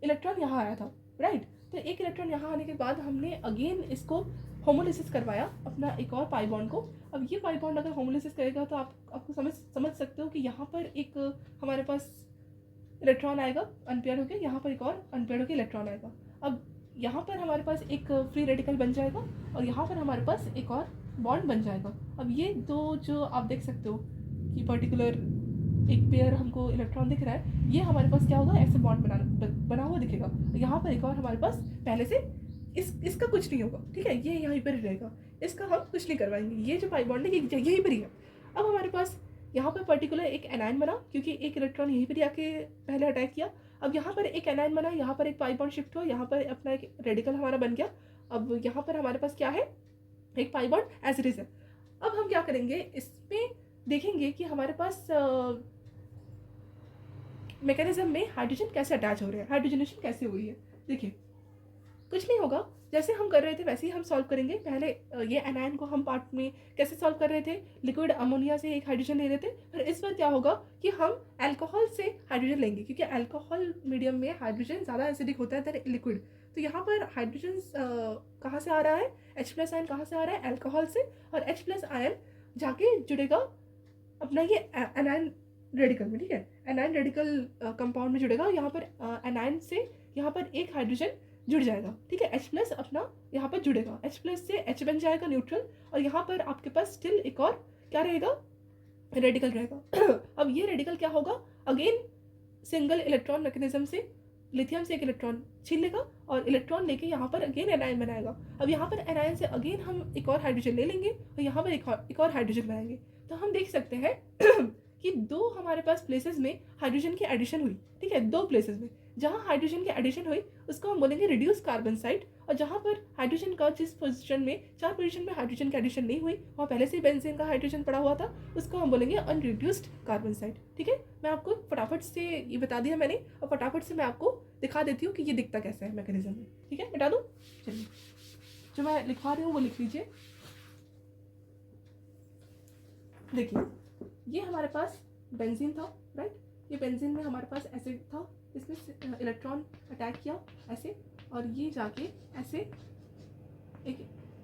इलेक्ट्रॉन यहाँ आया था, राइट। तो एक इलेक्ट्रॉन यहाँ आने के बाद हमने अगेन इसको होमोलिसिस करवाया अपना एक और पाई बॉन्ड को। अब ये पाई बॉन्ड अगर होमोलिसिस करेगा तो आपको समझ सकते हो कि यहाँ पर एक हमारे पास इलेक्ट्रॉन आएगा अनपेयर होकर, यहाँ पर एक और अनपेयर होकर इलेक्ट्रॉन आएगा। अब यहाँ पर हमारे पास एक फ्री रेडिकल बन जाएगा, और यहाँ पर हमारे पास एक और बॉन्ड बन जाएगा। अब ये दो जो आप देख सकते हो कि पर्टिकुलर एक पेयर हमको इलेक्ट्रॉन दिख रहा है, ये हमारे पास क्या होगा, ऐसे बॉन्ड बना हुआ दिखेगा। यहाँ पर एक और हमारे पास पहले से इसका कुछ नहीं होगा, ठीक है, ये यहीं पर रहेगा, इसका हम कुछ नहीं करवाएंगे। ये जो पाई बॉन्ड है ये यहीं पर ही है। अब हमारे पास यहाँ पर पर्टिकुलर एक एनायन बना, क्योंकि एक इलेक्ट्रॉन यहीं पर आके पहले अटैक किया। अब यहाँ पर एक एनायन बना, यहाँ पर एक पाई बॉन्ड शिफ्ट हुआ, यहाँ पर अपना एक रेडिकल हमारा बन गया। अब यहाँ पर हमारे पास क्या है, एक pi bond as it is है। अब हम क्या करेंगे, इसमें देखेंगे कि हमारे पास मैकेनिज्म में हाइड्रोजन कैसे अटैच हो रहे हैं, हाइड्रोजनेशन कैसे हुई है। देखिए कुछ नहीं होगा, जैसे हम कर रहे थे वैसे ही हम सॉल्व करेंगे। पहले ये एनायन को हम पार्ट में कैसे सॉल्व कर रहे थे, लिक्विड अमोनिया से एक हाइड्रोजन ले रहे थे, पर इस बार क्या होगा कि हम अल्कोहल से हाइड्रोजन लेंगे, क्योंकि अल्कोहल मीडियम में हाइड्रोजन ज़्यादा एसिडिक होता है देन लिक्विड। तो यहाँ पर हाइड्रोजन कहाँ से आ रहा है, H+ आयन कहाँ से आ रहा है, अल्कोहल से, और H+ आयन जाके जुड़ेगा अपना ये एनायन रेडिकल में, ठीक है, एनायन रेडिकल कंपाउंड में जुड़ेगा। यहाँ पर एनायन से यहाँ पर एक हाइड्रोजन जुड़ जाएगा, ठीक है, H+ अपना यहाँ पर जुड़ेगा, H+ से H बन जाएगा न्यूट्रल, और यहाँ पर आपके पास स्टिल एक और क्या रहेगा, रेडिकल रहेगा। अब ये रेडिकल क्या होगा, अगेन सिंगल इलेक्ट्रॉन मैकेनिज्म से लिथियम से एक इलेक्ट्रॉन छीन लेगा और इलेक्ट्रॉन लेके यहाँ पर अगेन एनायन बनाएगा। अब यहाँ पर एनायन से अगेन हम एक और हाइड्रोजन ले लेंगे और यहाँ पर एक और हाइड्रोजन बनाएंगे। तो हम देख सकते हैं कि दो हमारे पास प्लेसेस में हाइड्रोजन की एडिशन हुई, ठीक है, दो प्लेसेस में जहाँ हाइड्रोजन की एडिशन हुई उसको हम बोलेंगे रिड्यूस कार्बन साइड, और जहाँ पर हाइड्रोजन का जिस पोजीशन में, 4 पोजीशन में हाइड्रोजन की एडिशन नहीं हुई, वहाँ पहले से ही बेंजीन का हाइड्रोजन पड़ा हुआ था, उसको हम बोलेंगे अनरिड्यूस्ड कार्बन साइड, ठीक है। मैं आपको फटाफट से ये बता दिया मैंने, और फटाफट से मैं आपको दिखा देती हूँ कि ये दिखता कैसा है मैकेनिज्म में, ठीक है। बता दूँ, चलिए जो मैं लिखवा रही हूँ वो लिख लीजिए। देखिए ये हमारे पास बेंजीन था, राइट, ये बेंजीन में हमारे पास एसिड था, इसमें इलेक्ट्रॉन अटैक किया ऐसे, और ये जाके ऐसे एक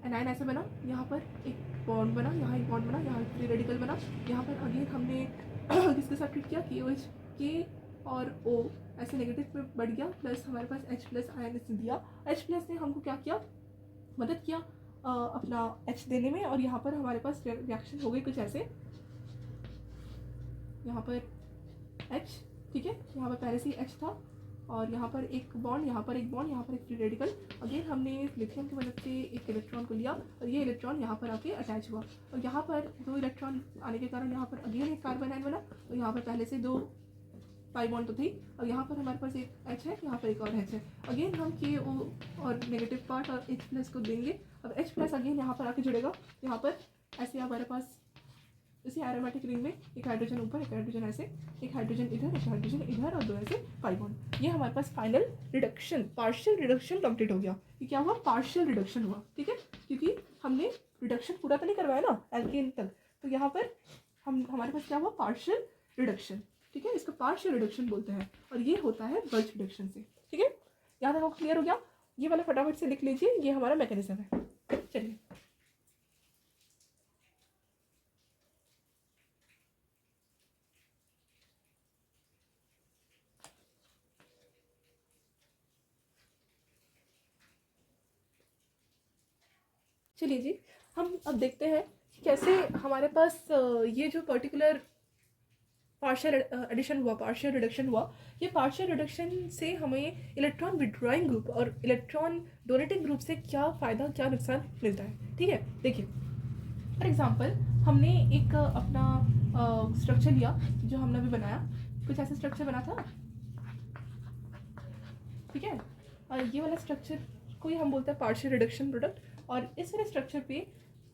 एनायन ऐसे बना, यहाँ पर एक बॉन्ड बना, यहाँ एक बॉन्ड बना, यहाँ फ्री रेडिकल बना, यहाँ पर अगेन हमने किसके साथ ट्रीट किया, KOH, K और O ऐसे नेगेटिव में बढ़ गया, प्लस हमारे पास H+ आयन इसने दिया। H+ ने हमको क्या किया, मदद किया अपना H देने में, और यहाँ पर हमारे पास रिएक्शन हो गई कुछ ऐसे, यहाँ पर H, ठीक है, यहाँ पर पहले से ही H था, और यहाँ पर एक बॉन्ड, यहाँ पर एक बॉन्ड, यहाँ पर एक फ्री रेडिकल। अगेन हमने लिथियम की मदद से एक इलेक्ट्रॉन को लिया और ये इलेक्ट्रॉन यहाँ पर आके अटैच हुआ और यहाँ पर 2 इलेक्ट्रॉन आने के कारण यहाँ पर अगेन एक कार्बन आयन बना और यहाँ पर पहले से 2 पाई बॉन्ड तो थी और यहाँ पर हमारे पास एक H है, यहाँ पर एक और H है। अगेन हम KO और नेगेटिव पार्ट और H प्लस को देंगे। अब H प्लस अगेन यहाँ पर आके जुड़ेगा, यहाँ पर ऐसे हमारे पास इसी एरोमेटिक रिंग में एक हाइड्रोजन ऊपर, एक हाइड्रोजन ऐसे, एक हाइड्रोजन इधर, एक हाइड्रोजन इधर और 2 ऐसे पाई बॉन्ड। ये हमारे पास final reduction, partial reduction complete हो गया। ये क्या हुआ? पार्शियल रिडक्शन हुआ, ठीक है, क्योंकि हमने रिडक्शन पूरा तो नहीं करवाया ना एल्केन तक, तो यहाँ पर हमारे पास क्या हुआ? पार्शियल रिडक्शन, ठीक है। इसको पार्शियल रिडक्शन बोलते हैं और ये होता है बल्क रिडक्शन से, ठीक है। यहाँ तक आपको क्लियर हो गया? ये वाला फटाफट से लिख लीजिए, ये हमारा मैकेनिज्म है। चलिए चलिए जी, हम अब देखते हैं कि कैसे हमारे पास ये जो पर्टिकुलर पार्शियल एडिशन हुआ, पार्शियल रिडक्शन हुआ, ये पार्शियल रिडक्शन से हमें इलेक्ट्रॉन विड्रॉइंग ग्रुप और इलेक्ट्रॉन डोनेटिंग ग्रुप से क्या फ़ायदा, क्या नुकसान मिलता है, ठीक है। देखिए फॉर एग्जांपल हमने एक अपना स्ट्रक्चर लिया जो हमने अभी बनाया, कुछ ऐसा स्ट्रक्चर बना था, ठीक है। और ये वाला स्ट्रक्चर को ही हम बोलते हैं पार्शियल रिडक्शन प्रोडक्ट। और इस वाले स्ट्रक्चर पे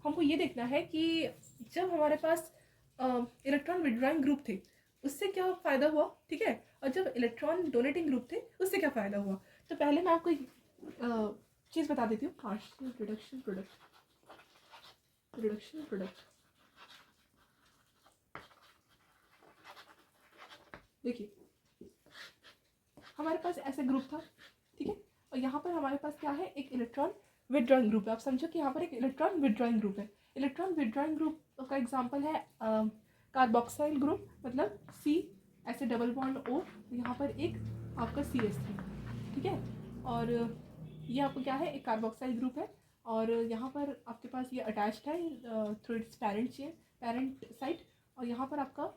हमको ये देखना है कि जब हमारे पास इलेक्ट्रॉन विड्रॉइंग ग्रुप थे उससे क्या फ़ायदा हुआ, ठीक है, और जब इलेक्ट्रॉन डोनेटिंग ग्रुप थे उससे क्या फ़ायदा हुआ। तो पहले मैं आपको चीज़ बता देती हूँ, partial reduction product, reduction product. देखिए हमारे पास ऐसे ग्रुप था, ठीक है, और यहाँ पर हमारे पास क्या है? एक इलेक्ट्रॉन विड्रॉइंग ग्रुप है। आप समझो कि यहाँ पर एक इलेक्ट्रॉन विड्रॉइंग ग्रुप है। इलेक्ट्रॉन विड्रॉइंग ग्रुप का एग्जांपल है कार्बोक्साइल ग्रुप, मतलब C ऐसे डबल बॉन्ड O, यहाँ पर एक आपका CH3, ठीक है। और ये आपको क्या है? एक कार्बोक्साइल ग्रुप है और यहाँ पर आपके पास ये अटैच्ड है through it's parent chain, parent site, और यहाँ पर आपका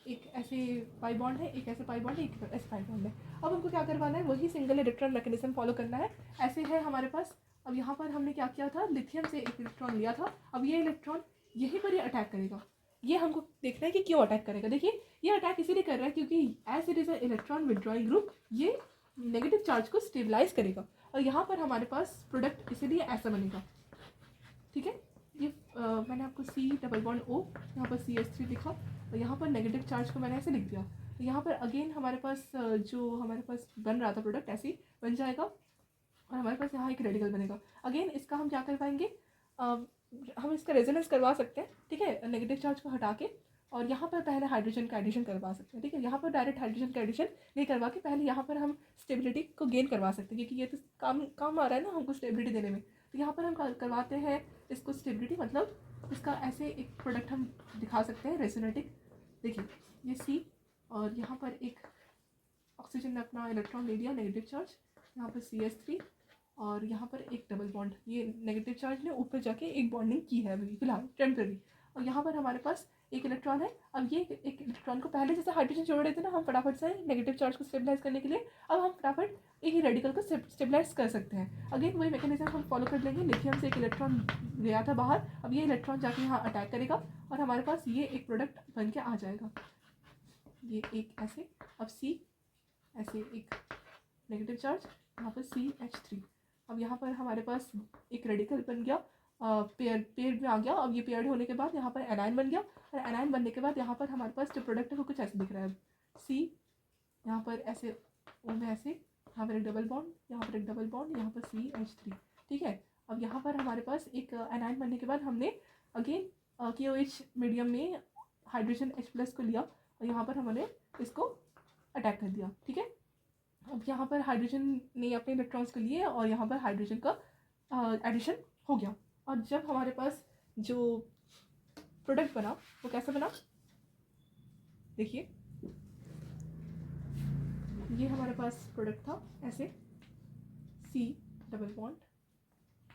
एक ऐसे पाई बॉन्ड है, एक ऐसे पाई बॉन्ड है, एक ऐसे पाई बॉन्ड है। अब हमको क्या करवाना है? वही सिंगल इलेक्ट्रॉन मैकेनिज्म फॉलो करना है। ऐसे है हमारे पास। अब यहाँ पर हमने क्या किया था? लिथियम से एक इलेक्ट्रॉन लिया था। अब ये इलेक्ट्रॉन यहीं पर ही अटैक करेगा। ये हमको देखना है कि क्यों अटैक करेगा। देखिए ये अटैक इसीलिए कर रहा है क्योंकि as it is a electron withdrawing group, ये नेगेटिव चार्ज को स्टेबलाइज करेगा और यहाँ पर हमारे पास प्रोडक्ट इसीलिए ऐसा बनेगा, ठीक है। ये मैंने आपको C डबल बॉन्ड O, यहाँ पर CH3 लिखा और यहाँ पर नेगेटिव चार्ज को मैंने ऐसे लिख दिया। तो यहाँ पर अगेन हमारे पास जो हमारे पास बन रहा था प्रोडक्ट ऐसे ही बन जाएगा और हमारे पास यहाँ एक रेडिकल बनेगा। अगेन इसका हम क्या कर पाएंगे? हम इसका रेजोनेंस करवा सकते हैं, ठीक है, नेगेटिव चार्ज को हटा के, और यहाँ पर पहले हाइड्रोजन का एडिशन करवा सकते हैं, ठीक है। यहाँ पर डायरेक्ट हाइड्रोजन का एडिशन नहीं करवा के पहले यहाँ पर हम स्टेबिलिटी को गेन करवा सकते हैं, क्योंकि ये तो काम आ रहा है ना हमको स्टेबिलिटी देने में। तो यहाँ पर हम करवाते हैं इसको स्टेबिलिटी, मतलब इसका ऐसे एक प्रोडक्ट हम दिखा सकते हैं रेजोनेटिक। देखिए ये C और यहाँ पर एक ऑक्सीजन ने अपना इलेक्ट्रॉन ले लिया, नेगेटिव चार्ज, यहाँ पर CH3 और यहाँ पर एक डबल बॉन्ड, ये नेगेटिव चार्ज ने ऊपर जाके एक बॉन्डिंग की है अभी फिलहाल टेम्पररी, और यहाँ पर हमारे पास एक इलेक्ट्रॉन है। अब ये एक इलेक्ट्रॉन को पहले जैसे हाइड्रोजन जोड़ रहे थे ना हम फटाफट से नेगेटिव चार्ज को स्टेबलाइज करने के लिए, अब हम फटाफट एक ही रेडिकल को स्टेबलाइज कर सकते हैं। अगेन वही मैकेनिज्म हम फॉलो कर लेंगे। लिथियम से एक इलेक्ट्रॉन गया था बाहर, अब ये इलेक्ट्रॉन जाके यहाँ अटैक करेगा और हमारे पास ये एक प्रोडक्ट बन के आ जाएगा। ये एक ऐसे, अब C ऐसे एक नेगेटिव चार्ज, यहाँ पर CH3, अब यहाँ पर हमारे पास एक रेडिकल बन गया, पेयर में आ गया। अब ये पेयर्ड होने के बाद यहाँ पर एनायन बन गया और एनायन बनने के बाद यहाँ पर हमारे पास जो प्रोडक्ट है वो कुछ ऐसे दिख रहा है। C यहाँ पर ऐसे O में ऐसे, यहाँ पर एक डबल बॉन्ड, यहाँ पर एक डबल बॉन्ड, यहाँ पर CH3, ठीक है। अब यहाँ पर हमारे पास एक एनायन बनने के बाद हमने अगेन KOH मीडियम में हाइड्रोजन H+ को लिया और यहाँ पर हमने इसको अटैक कर दिया, ठीक है। अब यहाँ पर हाइड्रोजन ने अपने इलेक्ट्रॉन्स को लिए और यहाँ पर हाइड्रोजन का एडिशन हो गया। और जब हमारे पास जो प्रोडक्ट बना वो कैसा बना? देखिए ये हमारे पास प्रोडक्ट था ऐसे, C double bond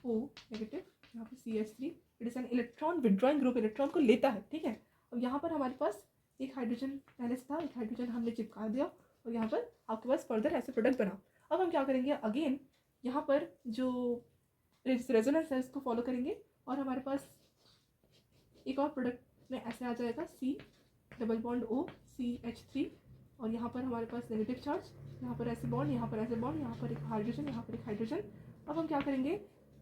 O negative, यहाँ पर CH3, it is an electron withdrawing group, electron को लेता है, ठीक है। अब यहाँ पर हमारे पास एक हाइड्रोजन पहले से था, एक हाइड्रोजन हमने चिपका दिया और यहाँ पर आपके पास फर्दर ऐसे प्रोडक्ट बना। अब हम क्या करेंगे, अगेन यहाँ पर जो रेजोनेंस है इसको फॉलो करेंगे और हमारे पास एक और प्रोडक्ट में ऐसे आ जाएगा C≡O और यहाँ पर हमारे पास नेगेटिव चार्ज, यहाँ पर ऐसे बॉन्ड, यहाँ पर ऐसे बॉन्ड, यहाँ पर एक हाइड्रोजन, यहाँ पर एक हाइड्रोजन। अब हम क्या करेंगे,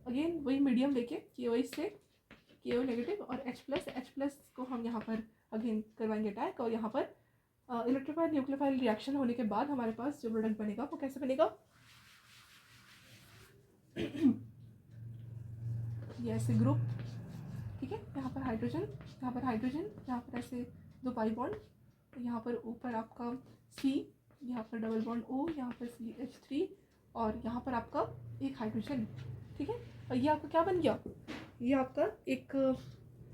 अगेन वही मीडियम लेके KO से KO नेगेटिव और H+ को हम यहाँ पर अगेन करवाएंगे अटैक और यहाँ पर इलेक्ट्रोफाइल न्यूक्लियोफाइल रिएक्शन होने के बाद हमारे पास जो प्रोडक्ट बनेगा वो कैसे बनेगा, ये ऐसे ग्रुप, ठीक है। यहाँ पर हाइड्रोजन, यहाँ पर हाइड्रोजन, यहाँ पर ऐसे 2 पाई बॉन्ड, यहाँ पर ऊपर आपका C, यहाँ पर डबल बॉन्ड O, यहाँ पर CH3 और यहाँ पर आपका एक हाइड्रोजन, ठीक है। और ये आपका क्या बन गया, ये आपका एक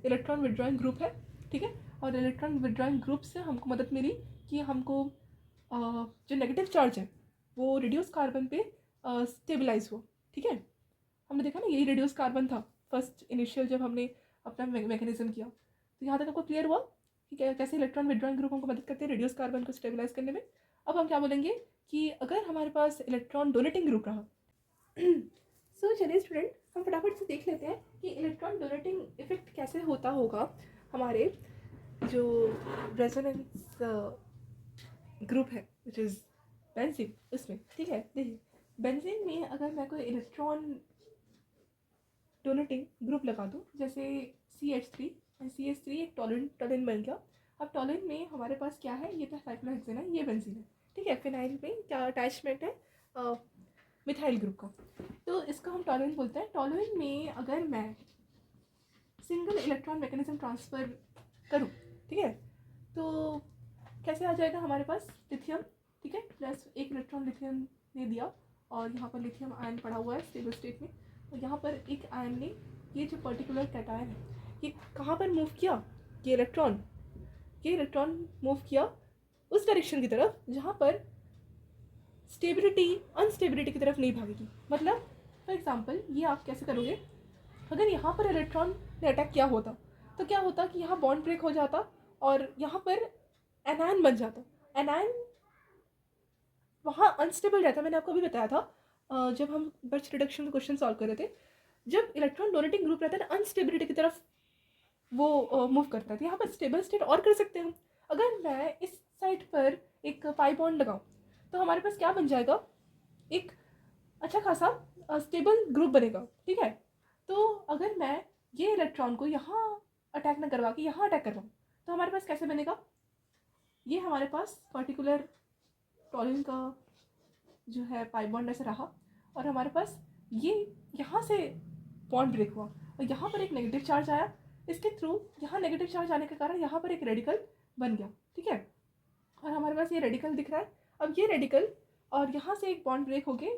इलेक्ट्रॉन विड्रॉइंग ग्रुप है, ठीक है। और इलेक्ट्रॉन विड्रॉइंग ग्रुप से हमको मदद मिली कि हमको जो नेगेटिव चार्ज है वो रिड्यूस कार्बन पे स्टेबलाइज हो, ठीक है। हमने देखा ना यही रिड्यूस कार्बन था फर्स्ट इनिशियल जब हमने अपना मैकेनिज्म किया। तो यहाँ तक आपको क्लियर हुआ कि कैसे इलेक्ट्रॉन विड्रॉइंग ग्रुप हमको मदद करते हैं रिड्यूस कार्बन को स्टेबलाइज करने में। अब हम क्या बोलेंगे कि अगर हमारे पास इलेक्ट्रॉन डोनेटिंग ग्रुप रहा सो चलिए स्टूडेंट हम फटाफट से देख लेते हैं कि इलेक्ट्रॉन डोनेटिंग इफेक्ट कैसे होता होगा हमारे जो रेजोनेंस ग्रुप है विच इज़ बेंजीन उसमें, ठीक है। देखिए बेंजीन में अगर मैं कोई इलेक्ट्रॉन डोनेटिंग ग्रुप लगा दूँ जैसे CH3 एक टॉलिन बन गया। अब टॉलिन में हमारे पास क्या है, ये तो साइक्लोहेक्सेन है, ये बेंजीन है, ठीक है। फिनाइल में क्या अटैचमेंट है, मिथाइल ग्रुप का, तो इसका हम टॉलिन बोलते हैं। टॉलिन में अगर मैं सिंगल इलेक्ट्रॉन मैकेनिज्म ट्रांसफ़र करूँ, ठीक है, तो कैसे आ जाएगा हमारे पास लिथियम, ठीक है, प्लस एक इलेक्ट्रॉन लिथियम ने दिया और यहाँ पर लिथियम आयन पड़ा हुआ है स्टेबल स्टेट में, और यहाँ पर एक आयन ने ये जो पर्टिकुलर कैटायन है ये कहाँ पर मूव किया, ये इलेक्ट्रॉन मूव किया उस डायरेक्शन की तरफ जहाँ पर स्टेबिलिटी अनस्टेबिलिटी की तरफ नहीं भागेगी। मतलब फॉर एग्जांपल ये आप कैसे करोगे, अगर यहाँ पर इलेक्ट्रॉन ने अटैक किया होता तो क्या होता कि यहाँ बॉन्ड ब्रेक हो जाता और यहाँ पर एनायन बन जाता। एनायन वहाँ अनस्टेबल रहता, मैंने आपको अभी बताया था जब हम बर्च रिडक्शन में क्वेश्चन सॉल्व कर रहे थे, जब इलेक्ट्रॉन डोनेटिंग ग्रुप रहता है ना अनस्टेबिलिटी की तरफ वो मूव करता है। तो यहाँ पर स्टेबल स्टेट और कर सकते हैं हम। अगर मैं इस साइड पर एक पाई बॉन्ड लगाऊँ तो हमारे पास क्या बन जाएगा, एक अच्छा खासा स्टेबल ग्रुप बनेगा, ठीक है। तो अगर मैं ये इलेक्ट्रॉन को यहाँ अटैक ना करवा के यहाँ अटैक करवाऊँ तो हमारे पास कैसे बनेगा, ये हमारे पास पर्टिकुलर टॉलिन का जो है पाई बॉन्ड ऐसे रहा और हमारे पास ये यहाँ से बॉन्ड ब्रेक हुआ और यहाँ पर एक नेगेटिव चार्ज आया, इसके थ्रू यहाँ नेगेटिव चार्ज आने के कारण यहाँ पर एक रेडिकल बन गया, ठीक है। और हमारे पास ये रेडिकल दिख रहा है। अब ये रेडिकल और यहाँ से एक बॉन्ड ब्रेक हो गए,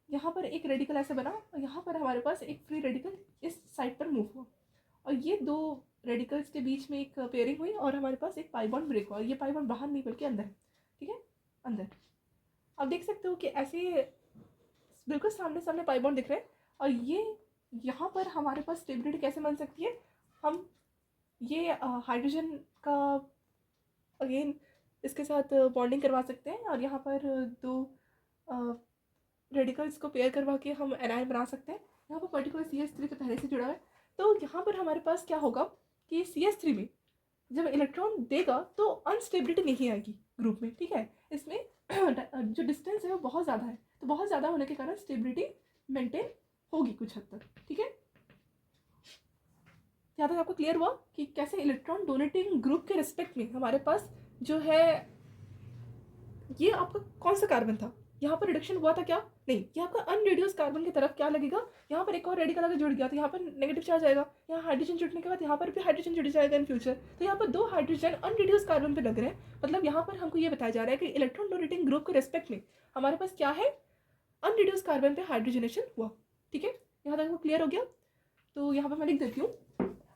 यहाँ पर एक रेडिकल ऐसे बना और यहाँ पर हमारे पास एक फ्री रेडिकल इस साइड पर मूव हुआ और ये 2 रेडिकल्स के बीच में एक पेयरिंग हुई और हमारे पास एक पाई बॉन्ड ब्रेक हुआ। ये पाई बॉन्ड बाहर नहीं बल्कि अंदर है, ठीक है, अंदर। आप देख सकते हो कि ऐसे बिल्कुल सामने सामने पाई बॉन्ड दिख रहे हैं और ये यहाँ पर हमारे पास स्टेबिलिटी कैसे बन सकती है, हम ये हाइड्रोजन का अगेन इसके साथ बॉन्डिंग करवा सकते हैं और यहाँ पर 2 रेडिकल्स को पेयर करवा के हम एनायन बना सकते हैं। यहाँ पर पर्टिकुलर CH3 तो पहले से जुड़ा है, तो यहाँ पर हमारे पास क्या होगा कि CH3 में जब इलेक्ट्रॉन देगा तो अनस्टेबिलिटी नहीं आएगी ग्रुप में, ठीक है। इसमें जो डिस्टेंस है वो बहुत ज़्यादा है, तो बहुत ज़्यादा होने के कारण स्टेबिलिटी मेंटेन होगी कुछ हद तक, ठीक है। यहाँ तक आपको क्लियर हुआ कि कैसे इलेक्ट्रॉन डोनेटिंग ग्रुप के रिस्पेक्ट में हमारे पास जो है ये आपका कौन सा कार्बन था, यहाँ पर रिडक्शन हुआ था क्या, नहीं, ये आपका अनरिड्यूस कार्बन की तरफ क्या लगेगा, यहाँ पर एक और रेडिकल अगर जुड़ गया तो यहाँ पर नेगेटिव चार्ज आएगा, यहाँ हाइड्रोजन जुड़ने के बाद यहाँ पर भी हाइड्रोजन जुड़ जाएगा इन फ्यूचर। तो यहाँ पर 2 हाइड्रोजन अनरिड्यूस कार्बन पे लग रहे हैं। मतलब यहाँ पर हमको ये बताया जा रहा है कि इलेक्ट्रॉन डोनेटिंग ग्रुप के रेस्पेक्ट में हमारे पास क्या है, अनरिड्यूस कार्बन पे हाइड्रोजनेशन हुआ, ठीक है। यहाँ तक वो क्लियर हो गया। तो यहाँ पर मैं लिख देती हूँ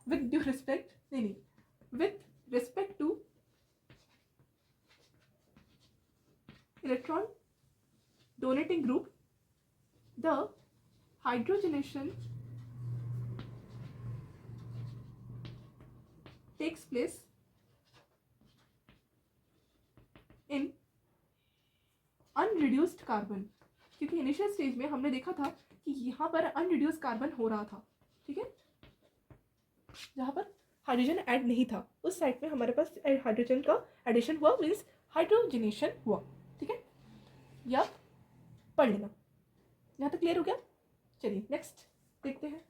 विद ड्यू रिस्पेक्ट, नहीं, with respect to electron donating group, the hydrogenation takes place in unreduced carbon, क्योंकि इनिशियल स्टेज में हमने देखा था कि यहाँ पर अनरिड्यूस्ड कार्बन हो रहा था, ठीक है, जहाँ पर हाइड्रोजन ऐड नहीं था उस साइड में हमारे पास हाइड्रोजन का एडिशन हुआ, मीन्स हाइड्रोजनेशन हुआ, ठीक है, या पढ़ लेना। यहाँ तक क्लियर हो गया? चलिए नेक्स्ट देखते हैं।